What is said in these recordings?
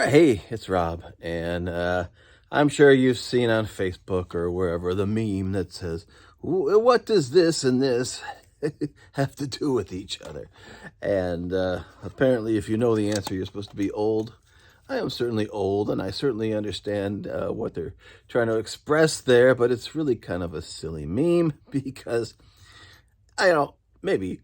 All right, hey, it's Rob, and I'm sure you've seen on Facebook or wherever the meme that says, What does this and this have to do with each other?" And apparently, if you know the answer, you're supposed to be old. I am certainly old, and I certainly understand what they're trying to express there, but it's really kind of a silly meme because maybe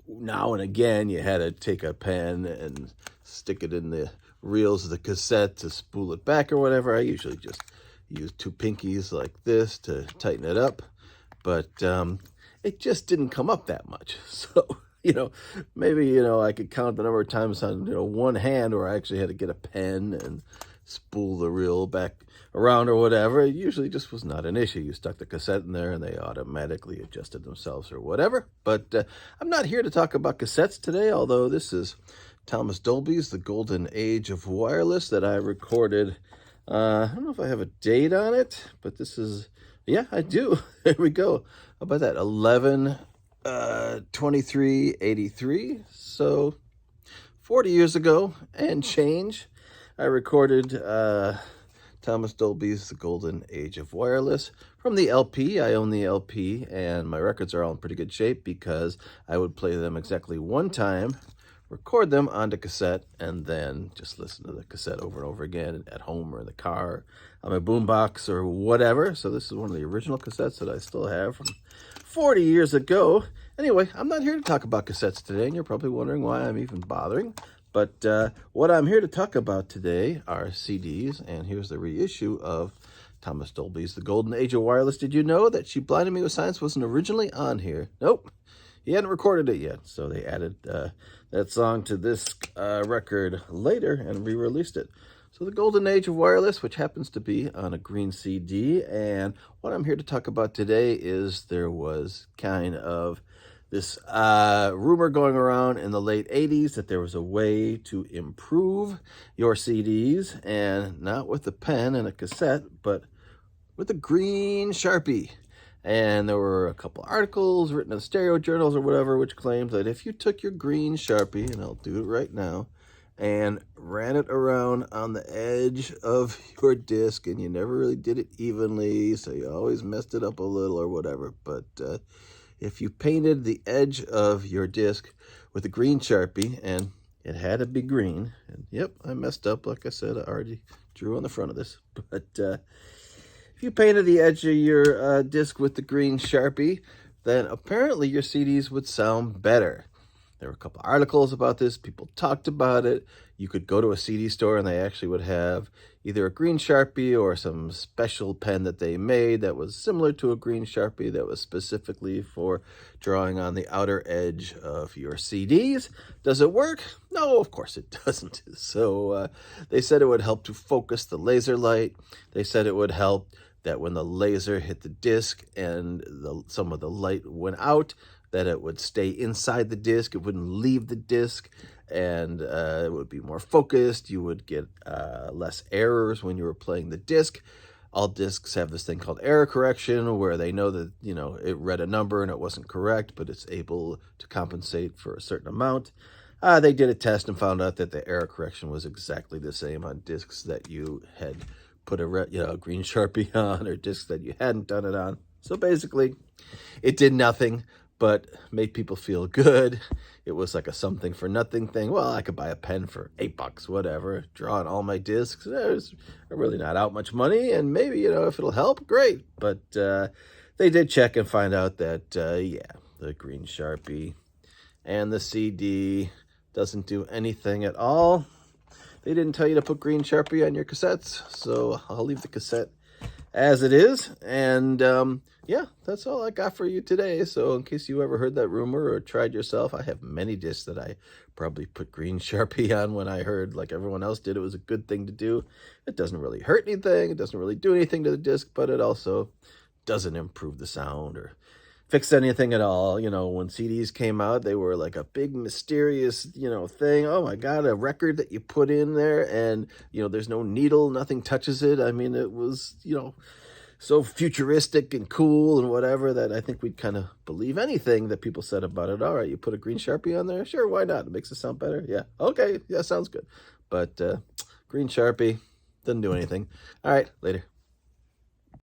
now and again you had to take a pen and stick it in the reels of the cassette to spool it back or whatever. I usually just use two pinkies like this to tighten it up, but it just didn't come up that much. So, maybe, I could count the number of times on, one hand where I actually had to get a pen and spool the reel back around or whatever. It usually just was not an issue. You stuck the cassette in there and they automatically adjusted themselves or whatever. But I'm not here to talk about cassettes today, although this is Thomas Dolby's The Golden Age of Wireless that I recorded. I don't know if I have a date on it, but this is, yeah, I do. There we go. How about that? 11/23/83. So 40 years ago and change, I recorded Thomas Dolby's The Golden Age of Wireless from the LP. I own the LP, and my records are all in pretty good shape because I would play them exactly one time, record them onto cassette, and then just listen to the cassette over and over again at home or in the car, on my boombox or whatever. So this is one of the original cassettes that I still have from 40 years ago. Anyway, I'm not here to talk about cassettes today, and you're probably wondering why I'm even bothering. But what I'm here to talk about today are CDs, and here's the reissue of Thomas Dolby's The Golden Age of Wireless. Did you know that She Blinded Me with Science wasn't originally on here? Nope. He hadn't recorded it yet, so they added that song to this record later and re-released it. So The Golden Age of Wireless, which happens to be on a green CD, and what I'm here to talk about today is there was kind of this rumor going around in the late 80s that there was a way to improve your CDs, and not with a pen and a cassette, but with a green Sharpie. And there were a couple articles written in stereo journals or whatever, which claimed that if you took your green Sharpie, and I'll do it right now, and ran it around on the edge of your disc, and you never really did it evenly, so you always messed it up a little or whatever, but if you painted the edge of your disc with a green Sharpie, and it had to be green, and yep, I messed up, like I said, I already drew on the front of this, but if you painted the edge of your disc with the green Sharpie, then apparently your CDs would sound better. There were a couple articles about this. People talked about it. You could go to a CD store and they actually would have either a green Sharpie or some special pen that they made that was similar to a green Sharpie that was specifically for drawing on the outer edge of your CDs. Does it work? No, of course it doesn't. So they said it would help to focus the laser light. They said it would help that when the laser hit the disc and some of the light went out, that it would stay inside the disc, it wouldn't leave the disc, and it would be more focused. You would get less errors when you were playing the disc. All discs have this thing called error correction, where they know that, it read a number and it wasn't correct, but it's able to compensate for a certain amount. They did a test and found out that the error correction was exactly the same on discs that you had put a green Sharpie on, or discs that you hadn't done it on. So basically, it did nothing but made people feel good. It was like a something for nothing thing. Well, I could buy a pen for $8, whatever, draw on all my discs. There's really not out much money, and maybe, if it'll help, great. But they did check and find out that, the green Sharpie and the CD doesn't do anything at all. They didn't tell you to put green Sharpie on your cassettes, so I'll leave the cassette as it is. And that's all I got for you today. So in case you ever heard that rumor or tried yourself, I have many discs that I probably put green Sharpie on when I heard, like everyone else did, it was a good thing to do. It doesn't really hurt anything. It doesn't really do anything to the disc, but it also doesn't improve the sound or fix anything at all. When CDs came out, they were like a big mysterious, thing. Oh my God, a record that you put in there and, there's no needle, nothing touches it. I mean, it was, so futuristic and cool and whatever that I think we'd kind of believe anything that people said about it. All right, you put a green Sharpie on there? Sure, why not? It makes it sound better. Yeah, okay, yeah, sounds good. But Green Sharpie. Doesn't do anything. All right, later.